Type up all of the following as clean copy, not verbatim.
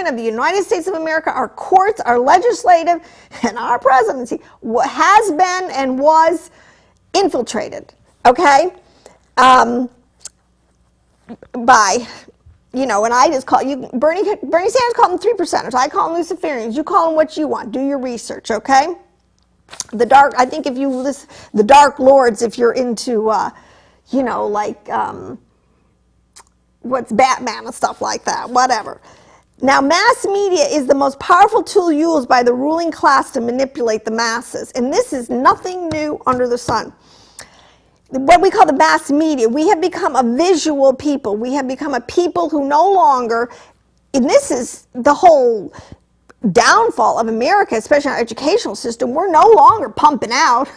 of the United States of America, our courts, our legislative, and our presidency has been and was infiltrated, okay? By, and I just call you, Bernie Sanders called them 3%ers. I call them Luciferians. You call them what you want. Do your research, okay? I think if you listen, the Dark Lords, if you're into, what's Batman and stuff like that, whatever. Now, mass media is the most powerful tool used by the ruling class to manipulate the masses. And this is nothing new under the sun. What we call the mass media, we have become a visual people. We have become a people who no longer, and this is the whole downfall of America, especially our educational system, we're no longer pumping out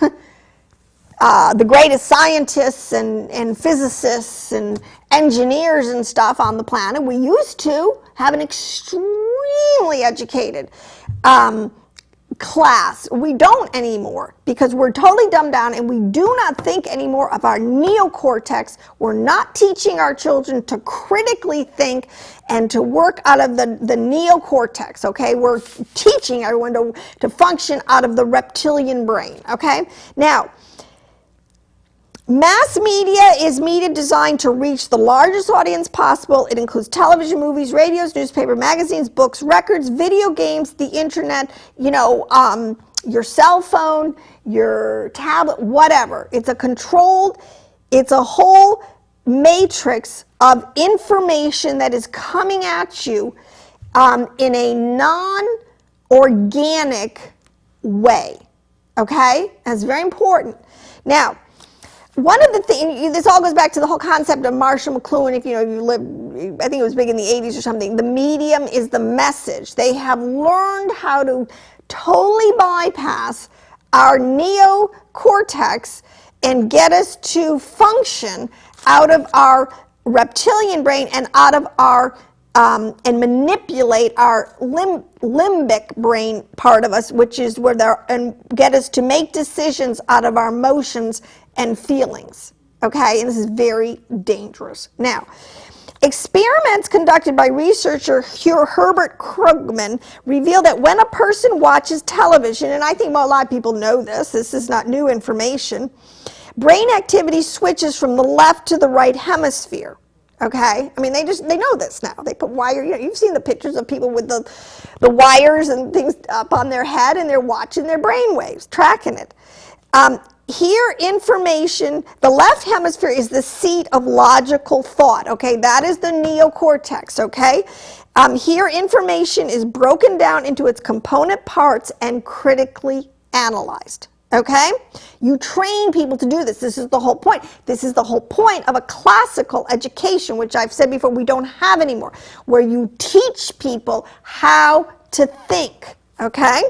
the greatest scientists and physicists and engineers and stuff on the planet. We used to have an extremely educated class. We don't anymore because we're totally dumbed down and we do not think anymore of our neocortex. We're not teaching our children to critically think and to work out of the neocortex, okay? We're teaching everyone to function out of the reptilian brain, okay? Now, mass media is media designed to reach the largest audience possible. It includes television, movies, radios, newspaper, magazines, books, records, video games, the internet, your cell phone, your tablet, whatever. It's a whole matrix of information that is coming at you in a non-organic way, okay? That's very important. Now, one of the things, this all goes back to the whole concept of Marshall McLuhan, if you live, I think it was big in the 80s or something, the medium is the message. They have learned how to totally bypass our neocortex and get us to function out of our reptilian brain and out of our, and manipulate our limbic brain part of us, which is and get us to make decisions out of our emotions and feelings, okay? And this is very dangerous. Now, experiments conducted by researcher Herbert Krugman reveal that when a person watches television, and I think a lot of people know this is not new information, brain activity switches from the left to the right hemisphere, okay? I mean, they know this now. They put wire, you've seen the pictures of people with the wires and things up on their head, and they're watching their brain waves, tracking it. Here, information, the left hemisphere is the seat of logical thought, okay? That is the neocortex, okay? Here, information is broken down into its component parts and critically analyzed, okay? You train people to do this. This is the whole point. This is the whole point of a classical education, which I've said before we don't have anymore, where you teach people how to think, okay?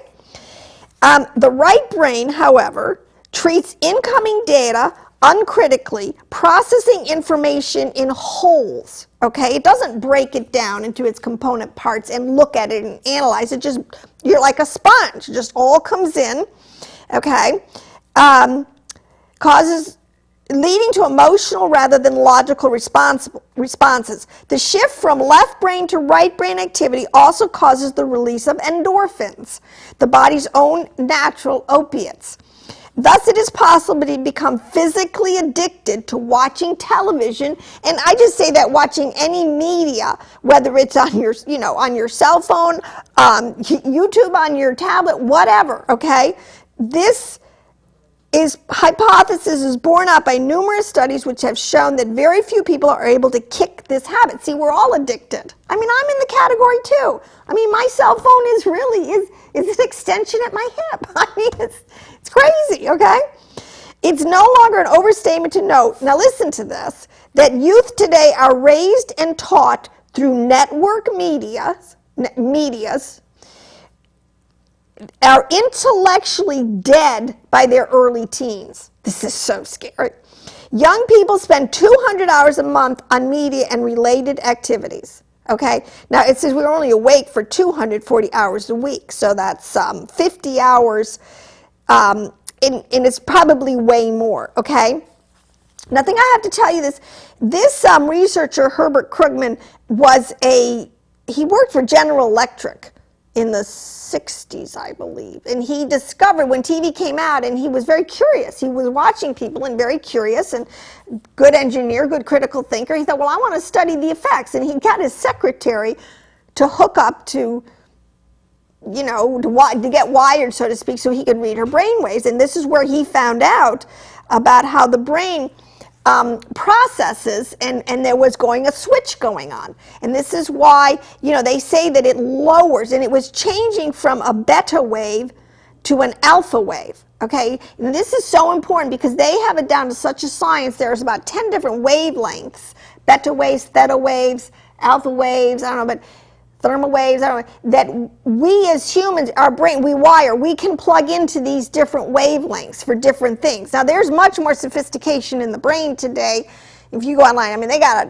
The right brain, however, treats incoming data uncritically, processing information in wholes, okay? It doesn't break it down into its component parts and look at it and analyze it. You're like a sponge. It just all comes in, okay? Leading to emotional rather than logical responses. The shift from left brain to right brain activity also causes the release of endorphins, the body's own natural opiates. Thus, it is possible to become physically addicted to watching television, and I just say that watching any media, whether it's on your, on your cell phone, YouTube on your tablet, whatever, okay? This hypothesis is borne out by numerous studies which have shown that very few people are able to kick this habit. See, we're all addicted. I mean, I'm in the category too. I mean, my cell phone is an extension at my hip. I mean, it's crazy, okay? It's no longer an overstatement to note, now listen to this, that youth today are raised and taught through network medias, are intellectually dead by their early teens. This is so scary. Young people spend 200 hours a month on media and related activities. Okay, now it says we're only awake for 240 hours a week, so that's 50 hours, and it's probably way more, okay? Now, I think I have to tell you this researcher, Herbert Krugman, was he worked for General Electric in the 60s, I believe. And he discovered when TV came out, and he was very curious. He was watching people and very curious, and good engineer, good critical thinker. He thought, well, I want to study the effects. And he got his secretary to hook up to, you know, to get wired, so to speak, so he could read her brain waves. And this is where he found out about how the brain processes, and there was a switch going on. And this is why, you know, they say that it lowers, and it was changing from a beta wave to an alpha wave. Okay, and this is so important because they have it down to such a science. There's about 10 different wavelengths: beta waves, theta waves, alpha waves, I don't know, but thermal waves, I don't know, that we as humans, our brain, we can plug into these different wavelengths for different things. Now, there's much more sophistication in the brain today. If you go online, I mean,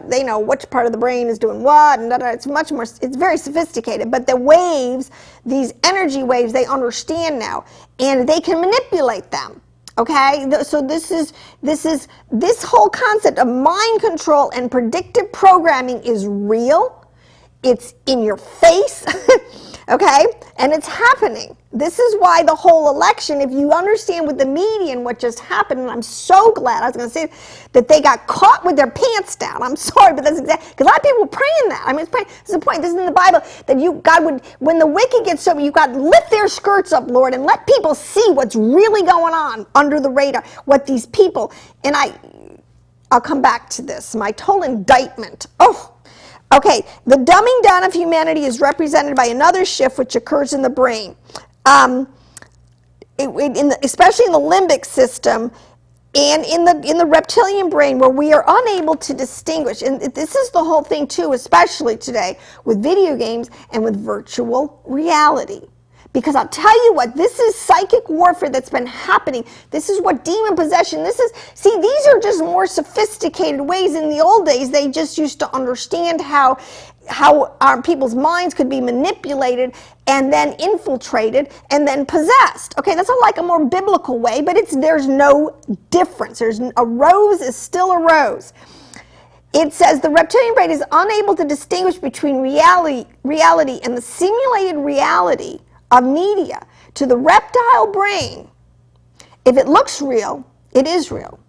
they know which part of the brain is doing what, and it's much more, it's very sophisticated. But the waves, these energy waves, they understand now, and they can manipulate them. Okay, so this whole concept of mind control and predictive programming is real. It's in your face, okay? And it's happening. This is why the whole election, if you understand with the media and what just happened, and I'm so glad, I was going to say that they got caught with their pants down. I'm sorry, but that's exactly, because a lot of people were praying that. I mean, this is the point. This is in the Bible, that God would, when the wicked get sober, you got to lift their skirts up, Lord, and let people see what's really going on under the radar, what these people, and I'll come back to this, my total indictment. Okay, the dumbing down of humanity is represented by another shift which occurs in the brain, especially in the limbic system and in the reptilian brain, where we are unable to distinguish. And this is the whole thing too, especially today with video games and with virtual reality. Because I'll tell you what, this is psychic warfare that's been happening. This is what demon possession, see, these are just more sophisticated ways. In the old days, they just used to understand how our people's minds could be manipulated and then infiltrated and then possessed. Okay, that's like a more biblical way, but there's no difference. A rose is still a rose. It says the reptilian brain is unable to distinguish between reality and the simulated reality of media. To the reptile brain, if it looks real, it is real.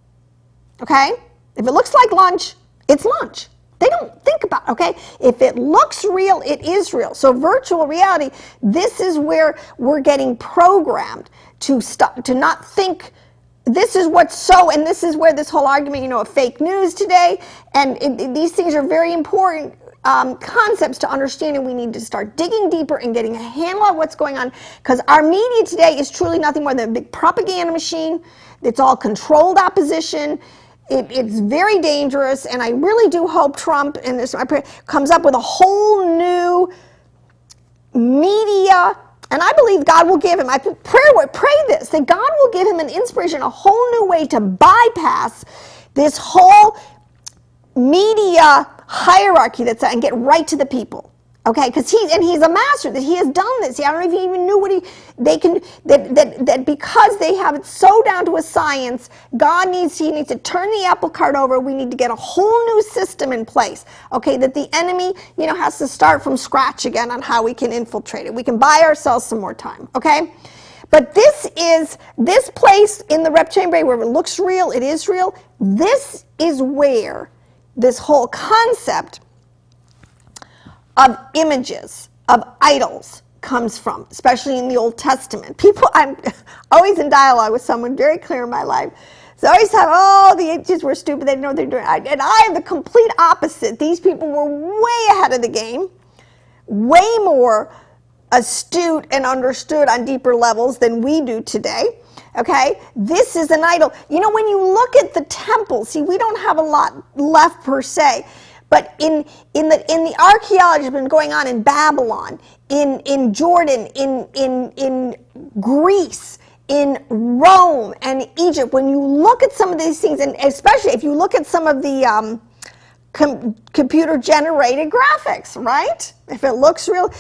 Okay? If it looks like lunch, it's lunch. They don't think about it, okay? If it looks real, it is real. So virtual reality, this is where we're getting programmed to not think. This is what's so, and this is where this whole argument, of fake news today, and these things are very important concepts to understand, and we need to start digging deeper and getting a handle on what's going on, because our media today is truly nothing more than a big propaganda machine. It's all controlled opposition. It's very dangerous, and I really do hope Trump comes up with a whole new media, and I believe God will give him, pray this, that God will give him an inspiration, a whole new way to bypass this whole media hierarchy and get right to the people. Okay, because he's a master, that he has done this. I don't know if he even knew that because they have it so down to a science, he needs to turn the apple cart over. We need to get a whole new system in place. Okay, that the enemy, has to start from scratch again on how we can infiltrate it. We can buy ourselves some more time. Okay, but this place in the reptilian brain where it looks real, it is real. This is where this whole concept of images, of idols, comes from, especially in the Old Testament. I'm always in dialogue with someone very clear in my life. So I always have, the atheists were stupid, they didn't know what they're doing. And I am the complete opposite. These people were way ahead of the game, way more astute and understood on deeper levels than we do today. Okay, this is an idol. When you look at the temple, see, we don't have a lot left per se, but in the archaeology that's been going on in Babylon, in Jordan, in Greece, in Rome and Egypt, when you look at some of these things, and especially if you look at some of the computer-generated graphics, right? If it looks real.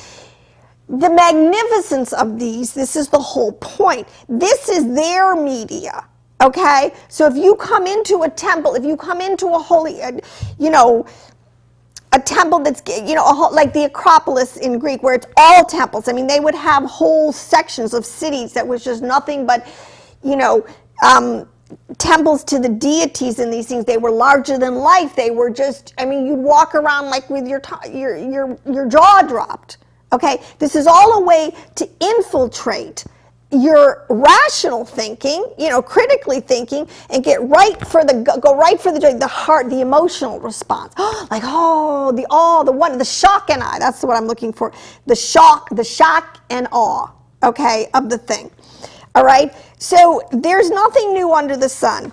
The magnificence of these, this is the whole point. This is their media, okay? So if you come into a temple, if you come into a holy, a temple that's, like the Acropolis in Greek, where it's all temples. I mean, they would have whole sections of cities that was just nothing but, temples to the deities and these things. They were larger than life. They were just, you'd walk around like with your jaw dropped. Okay, this is all a way to infiltrate your rational thinking, critically thinking, and go right for the heart, the emotional response. Like, the shock and awe. That's what I'm looking for. The shock and awe, okay, of the thing. All right? So there's nothing new under the sun.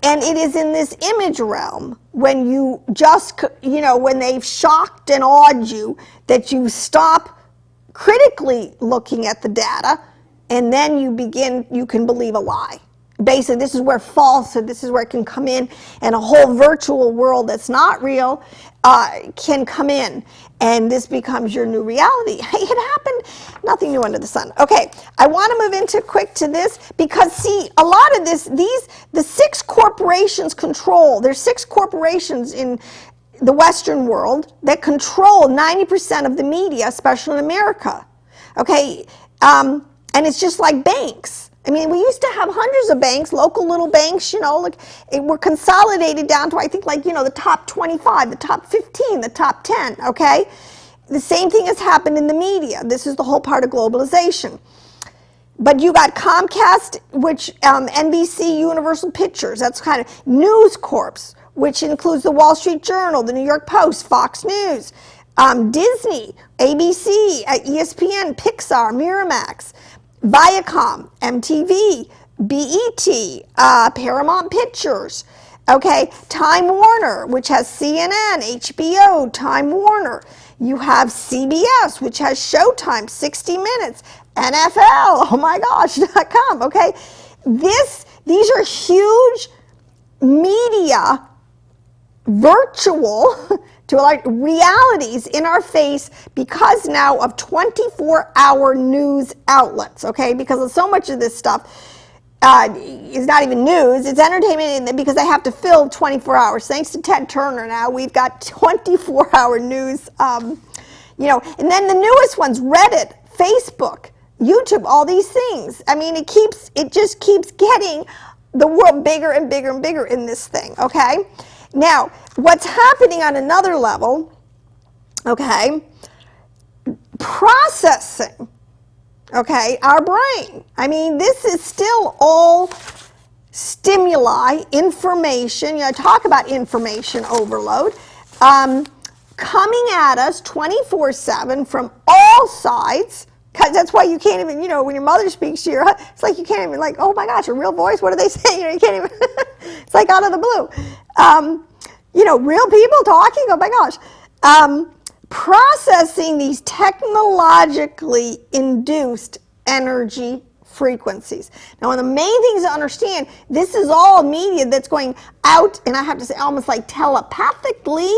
And it is in this image realm when you just, when they've shocked and awed you, that you stop critically looking at the data, and then you can believe a lie. Basically, this is where falsehood, this is where it can come in, and a whole virtual world that's not real can come in, and this becomes your new reality. It happened, nothing new under the sun. Okay, I want to move quick to this, because see, a lot of this, the 6 corporations there's 6 corporations in the Western world that control 90% of the media, especially in America. Okay, and it's just like banks. I mean, we used to have hundreds of banks, local little banks, we're consolidated down to, I think, the top 25, the top 15, the top 10, okay? The same thing has happened in the media. This is the whole part of globalization. But you got Comcast, which NBC, Universal Pictures, that's kind of News Corp, which includes the Wall Street Journal, the New York Post, Fox News, Disney, ABC, ESPN, Pixar, Miramax, Viacom, MTV, BET, Paramount Pictures, okay, Time Warner, which has CNN, HBO, Time Warner. You have CBS, which has Showtime, 60 Minutes, NFL, oh my gosh, .com, okay. These are huge media, virtual, to like realities in our face because now of 24-hour news outlets, okay? Because of so much of this stuff is not even news, it's entertainment, because they have to fill 24 hours. Thanks to Ted Turner now, we've got 24-hour news, and then the newest ones, Reddit, Facebook, YouTube, all these things. I mean, it just keeps getting the world bigger and bigger and bigger in this thing, okay? Now, what's happening on another level, okay, processing, okay, our brain. I mean, this is still all stimuli, information, talk about information overload, coming at us 24/7 from all sides. Because that's why you can't even, when your mother speaks to you, it's like you can't even, like, oh my gosh, a real voice, what are they saying? You can't even, it's like out of the blue. Real people talking, oh my gosh. Processing these technologically induced energy frequencies. Now, one of the main things to understand, this is all media that's going out, and I have to say almost like telepathically,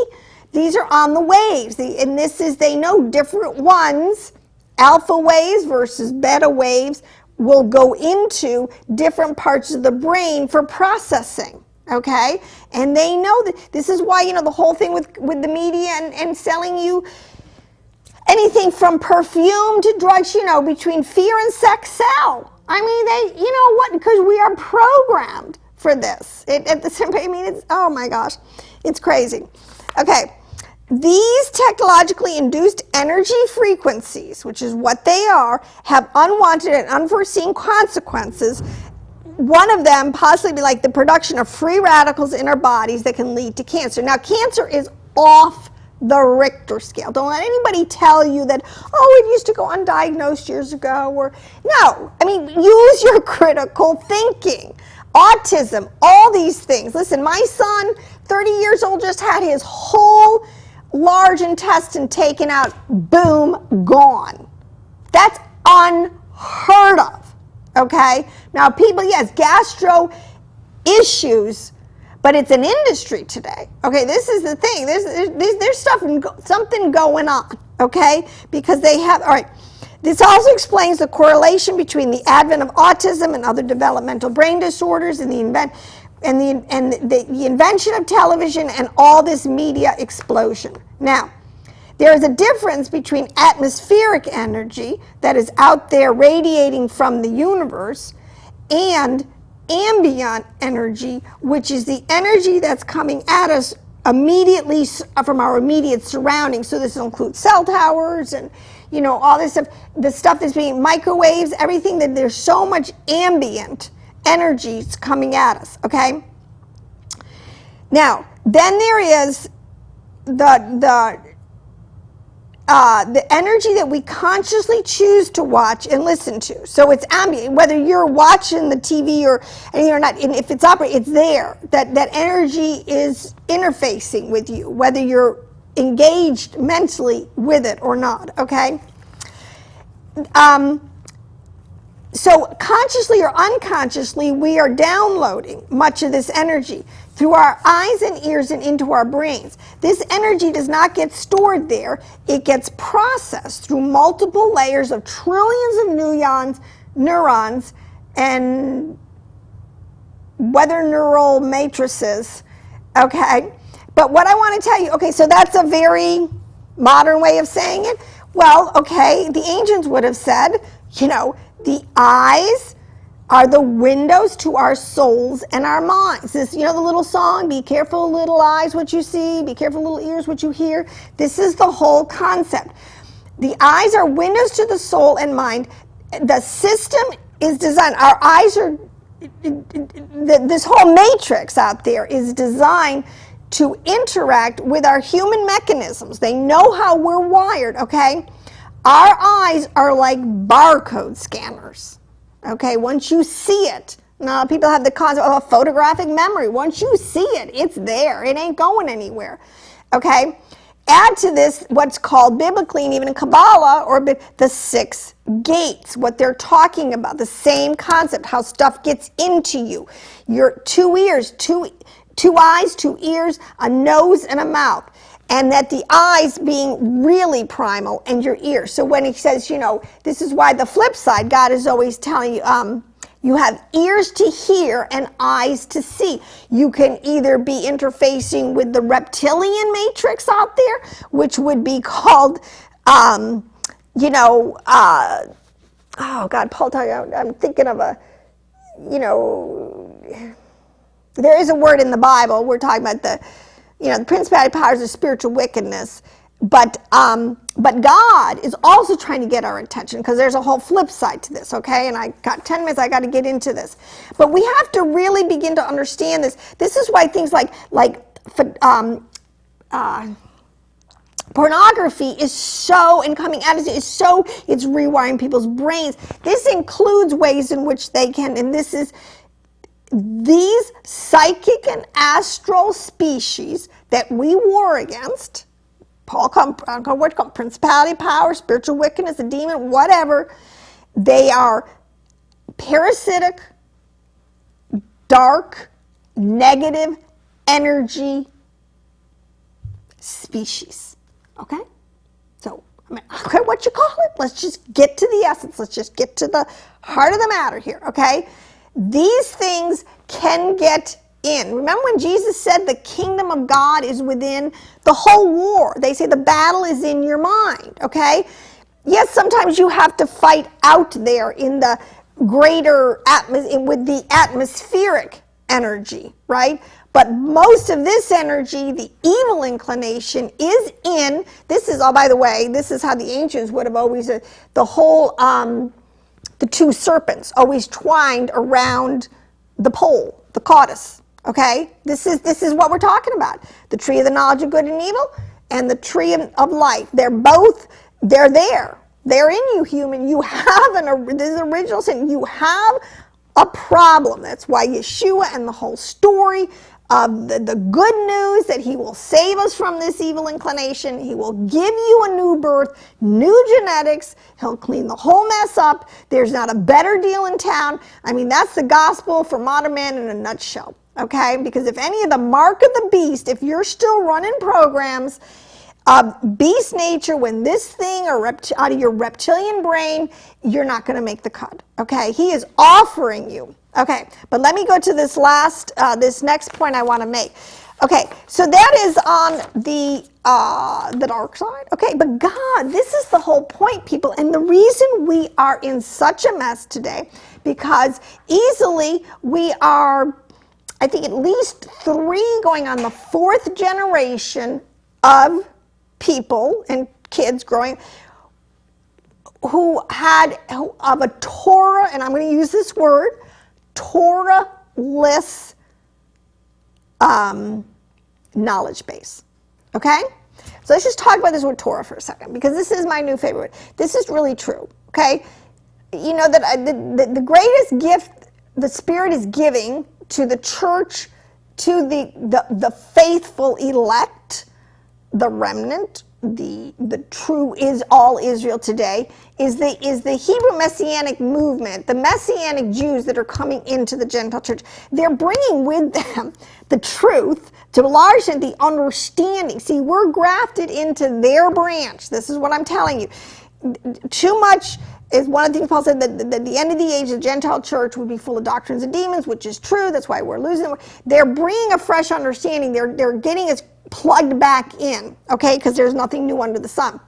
these are on the waves. And they know different ones, alpha waves versus beta waves, will go into different parts of the brain for processing, okay? And they know that this is why, the whole thing with the media and selling you anything from perfume to drugs, between fear and sex sell. I mean, because we are programmed for this. It's, oh my gosh, it's crazy. Okay. These technologically induced energy frequencies, which is what they are, have unwanted and unforeseen consequences. One of them possibly be like the production of free radicals in our bodies that can lead to cancer. Now, cancer is off the Richter scale. Don't let anybody tell you that, it used to go undiagnosed years ago. No, use your critical thinking. Autism, all these things. Listen, my son, 30 years old, just had his whole large intestine taken out, boom, gone. That's unheard of, okay? Now, people, yes, gastro issues, but it's an industry today, okay? This is the thing. There's something going on, okay? Because they have, all right, this also explains the correlation between the advent of autism and other developmental brain disorders and and the invention of television and all this media explosion. Now, there is a difference between atmospheric energy that is out there radiating from the universe and ambient energy, which is the energy that's coming at us immediately from our immediate surroundings. So this includes cell towers and, all this stuff, the stuff that's being microwaves, everything that there's so much ambient energy coming at us, okay? Now, then there is the energy that we consciously choose to watch and listen to. So it's ambient, whether you're watching the TV or not, and if it's operating, it's there. That energy is interfacing with you, whether you're engaged mentally with it or not, okay? So consciously or unconsciously, we are downloading much of this energy through our eyes and ears and into our brains. This energy does not get stored there. It gets processed through multiple layers of trillions of neurons, and whether neural matrices, okay? But what I want to tell you, okay, so that's a very modern way of saying it. Well, okay, the ancients would have said, the eyes are the windows to our souls and our minds. This, the little song, be careful little eyes what you see, be careful little ears what you hear. This is the whole concept. The eyes are windows to the soul and mind. The system is designed, our eyes are, this whole matrix out there is designed to interact with our human mechanisms. They know how we're wired, okay? Our eyes are like barcode scanners, okay? Once you see it, now people have the concept of a photographic memory. Once you see it, it's there. It ain't going anywhere, okay? Add to this what's called biblically and even in Kabbalah, or the 6 gates, what they're talking about, the same concept, how stuff gets into you. Your 2 ears, two eyes, 2 ears, a nose, and a mouth. And that the eyes being really primal and your ears. So when he says, this is why the flip side, God is always telling you, you have ears to hear and eyes to see. You can either be interfacing with the reptilian matrix out there, which would be called, oh God, Paul, I'm thinking of there is a word in the Bible. We're talking about the principality powers of spiritual wickedness, but God is also trying to get our attention, because there's a whole flip side to this, okay? And I got 10 minutes, I got to get into this. But we have to really begin to understand this. This is why things like pornography is so, and coming at us is so, it's rewiring people's brains. This includes ways in which they can, and this is, these psychic and astral species that we war against, Paul called principality, power, spiritual wickedness, a demon, whatever, they are parasitic, dark, negative energy species. Okay? So, okay, what you call it? Let's just get to the essence. Let's just get to the heart of the matter here, okay? These things can get in. Remember when Jesus said the kingdom of God is within? The whole war, they say the battle is in your mind, okay? Yes, sometimes you have to fight out there in the greater with the atmospheric energy, right? But most of this energy, the evil inclination, is in, this is, oh, by the way, this is how the ancients would have always, the whole, the 2 serpents always twined around the pole, the caudus, okay? This is what we're talking about. The tree of the knowledge of good and evil and the tree of life. They're there. They're in you, human. You have this is original sin. You have a problem. That's why Yeshua and the whole story of the good news that he will save us from this evil inclination. He will give you a new birth, new genetics. He'll clean the whole mess up. There's not a better deal in town. I mean, that's the gospel for modern man in a nutshell, okay? Because if any of the mark of the beast, if you're still running programs, beast nature, when this thing or out of your reptilian brain, you're not going to make the cut. Okay, he is offering you. Okay, but let me go to this this next point I want to make. Okay, so that is on the dark side. Okay, but God, this is the whole point, people, and the reason we are in such a mess today, because easily we are, I think, at least 3 going on the 4th generation of people and kids growing who of a Torah, and I'm going to use this word, Torah-less knowledge base. Okay? So let's just talk about this word Torah for a second, because this is my new favorite word. This is really true. Okay? You know that the greatest gift the Spirit is giving to the church, to the faithful elect, the remnant, the true is all Israel today, is the Hebrew Messianic movement, the Messianic Jews that are coming into the Gentile church. They're bringing with them the truth, to a large extent the understanding. See, we're grafted into their branch. This is what I'm telling you. Too much is one of the things Paul said, that at the end of the age, the Gentile church would be full of doctrines and demons, which is true. That's why we're losing them. They're bringing a fresh understanding. They're getting us plugged back in, okay, because there's nothing new under the sun.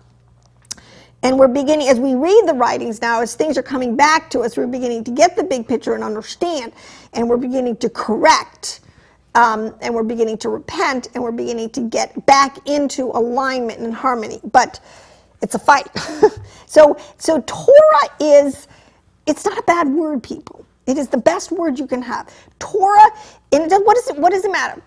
And we're beginning, as we read the writings now, as things are coming back to us, we're beginning to get the big picture and understand, and we're beginning to correct, and we're beginning to repent, and we're beginning to get back into alignment and harmony. But it's a fight. So Torah is, it's not a bad word, people. It is the best word you can have. Torah, and what does it matter?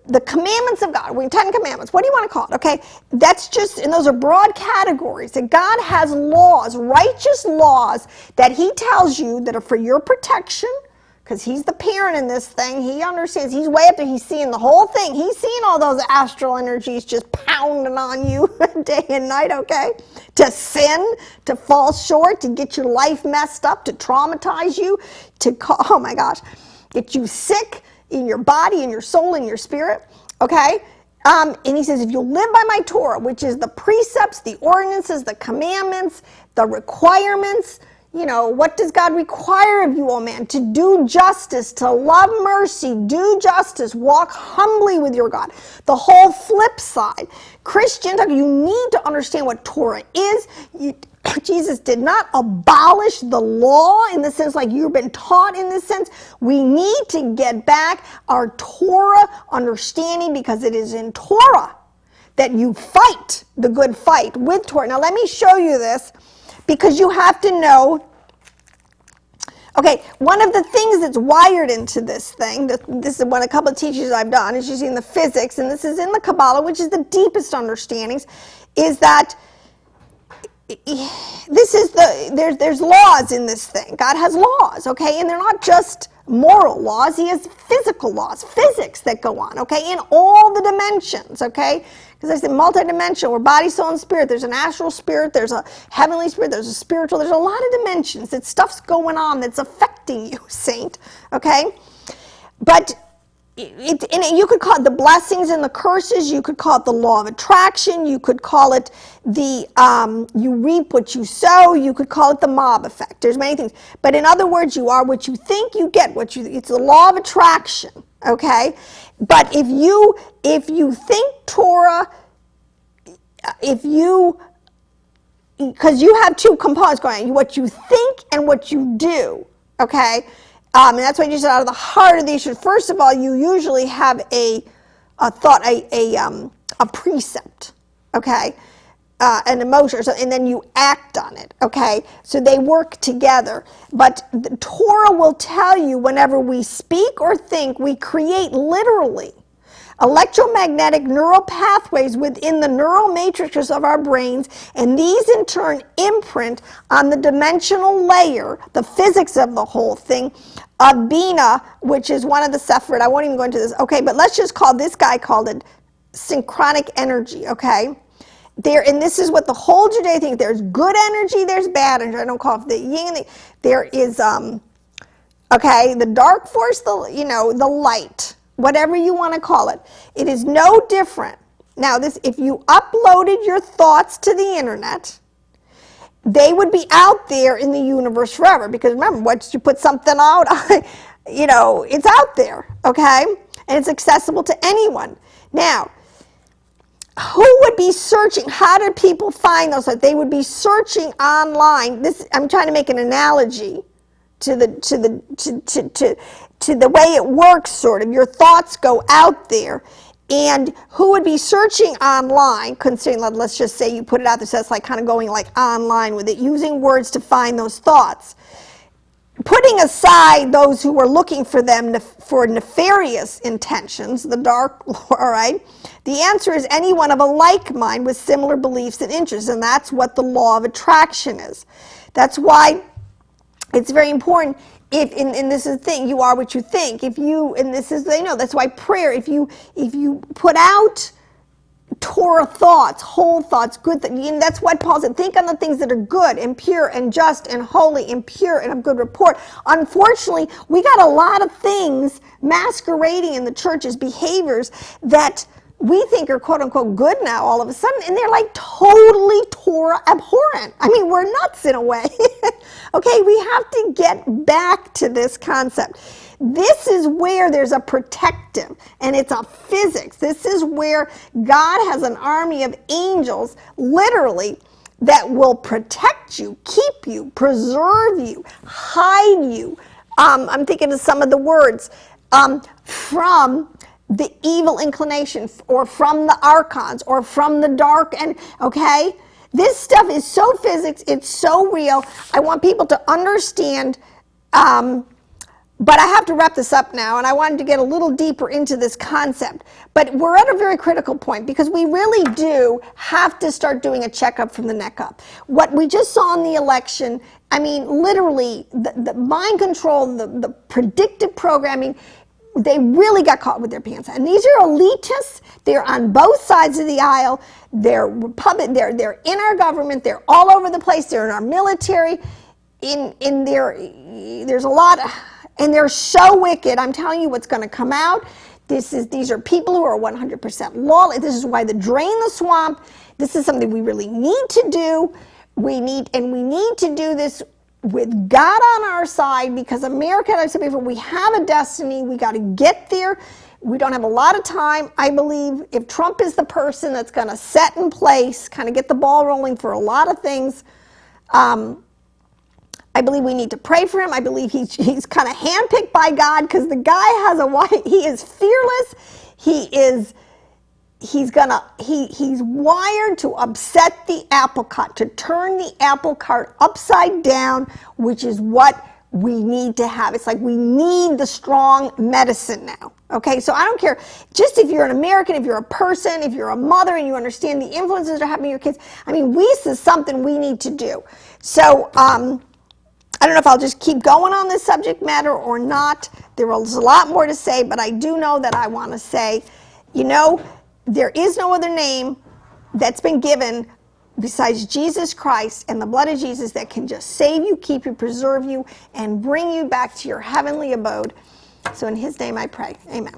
The commandments of God, 10 commandments, what do you want to call it, okay? That's just, and those are broad categories, that God has laws, righteous laws, that he tells you that are for your protection, because he's the parent in this thing. He understands, he's way up there, he's seeing the whole thing. He's seeing all those astral energies just pounding on you day and night, okay? To sin, to fall short, to get your life messed up, to traumatize you, oh my gosh, get you sick, in your body, in your soul, in your spirit, okay? And he says, if you live by my Torah, which is the precepts, the ordinances, the commandments, the requirements, you know, what does God require of you, O man? To do justice, to love mercy, do justice, walk humbly with your God. The whole flip side. Christians, you need to understand what Torah is. Jesus did not abolish the law in the sense like you've been taught in this sense. We need to get back our Torah understanding, because it is in Torah that you fight the good fight with Torah. Now let me show you this, because you have to know. Okay, one of the things that's wired into this thing, this is one a couple of teachers I've done, is using the physics, and this is in the Kabbalah, which is the deepest understandings, is that there's laws in this thing. God has laws, okay, and they're not just moral laws. He has physical laws, physics that go on, okay, in all the dimensions, okay, because I said multidimensional. We're body, soul, and spirit. There's an astral spirit, there's a heavenly spirit, there's a spiritual, there's a lot of dimensions that stuff's going on that's affecting you, saint, okay, but you could call it the blessings and the curses. You could call it the law of attraction. You could call it you reap what you sow. You could call it the mob effect. There's many things. But in other words, you are what you think, you get what you, it's the law of attraction, okay? But if you think Torah, because you have 2 components going on, what you think and what you do, okay? And that's why you said out of the heart of the issue. First of all, you usually have a thought, a precept, okay, an emotion, and then you act on it, okay. So they work together. But the Torah will tell you whenever we speak or think, we create literally electromagnetic neural pathways within the neural matrices of our brains, and these in turn imprint on the dimensional layer, the physics of the whole thing, of Bina, which is one of the Sephirot. I won't even go into this. Okay, but let's just call this guy called it synchronic energy, okay? And this is what the whole Judaic thinks. There's good energy, there's bad energy. I don't call it the yin and the, there is, okay, the dark force, the light, whatever you want to call it. It is no different Now, if you uploaded your thoughts to the internet, they would be out there in the universe forever. Because remember, once you put something out, it's out there, okay? And it's accessible to anyone. Now, who would be searching? How did people find those? They would be searching online. I'm trying to make an analogy to the way it works, sort of. Your thoughts go out there, and who would be searching online, considering, let's just say you put it out there, so it's like kind of going like online with it, using words to find those thoughts. Putting aside those who were looking for them for nefarious intentions, the dark, all right, the answer is anyone of a like mind with similar beliefs and interests, and that's what the law of attraction is. That's why it's very important. And this is the thing, you are what you think. That's why prayer, if you put out Torah thoughts, whole thoughts, good things. That's why Paul said, think on the things that are good and pure and just and holy and pure and of good report. Unfortunately, we got a lot of things masquerading in the church as behaviors that we think are quote unquote good now all of a sudden, and they're like totally Torah abhorrent. I mean, we're nuts in a way. Okay, we have to get back to this concept. This is where there's a protective, and it's a physics. This is where God has an army of angels, literally, that will protect you, keep you, preserve you, hide you. I'm thinking of some of the words, from the evil inclination, or from the archons, or from the dark, and okay? This stuff is so physics, it's so real. I want people to understand, but I have to wrap this up now, and I wanted to get a little deeper into this concept. But we're at a very critical point, because we really do have to start doing a checkup from the neck up. What we just saw in the election, I mean, literally, the mind control, the predictive programming, they really got caught with their pants. And these are elitists. They're on both sides of the aisle. They're Republican. They're in our government. They're all over the place. They're in our military. There's a lot, and they're so wicked. I'm telling you what's going to come out. These are people who are 100% lawless. This is why the drain the swamp. This is something we really need to do. We need to do this with God on our side, because America, like I said before, we have a destiny. We got to get there. We don't have a lot of time. I believe if Trump is the person that's going to set in place, kind of get the ball rolling for a lot of things, I believe we need to pray for him. I believe he's kind of handpicked by God, because the guy he is fearless. He's wired to upset the apple cart, to turn the apple cart upside down, which is what we need to have. It's like we need the strong medicine now. Okay, so I don't care, just if you're an American, if you're a person, if you're a mother and you understand the influences that are happening to your kids. I mean, this is something we need to do. So, I don't know if I'll just keep going on this subject matter or not. There is a lot more to say, but I do know that I want to say, there is no other name that's been given besides Jesus Christ and the blood of Jesus that can just save you, keep you, preserve you, and bring you back to your heavenly abode. So in his name I pray. Amen.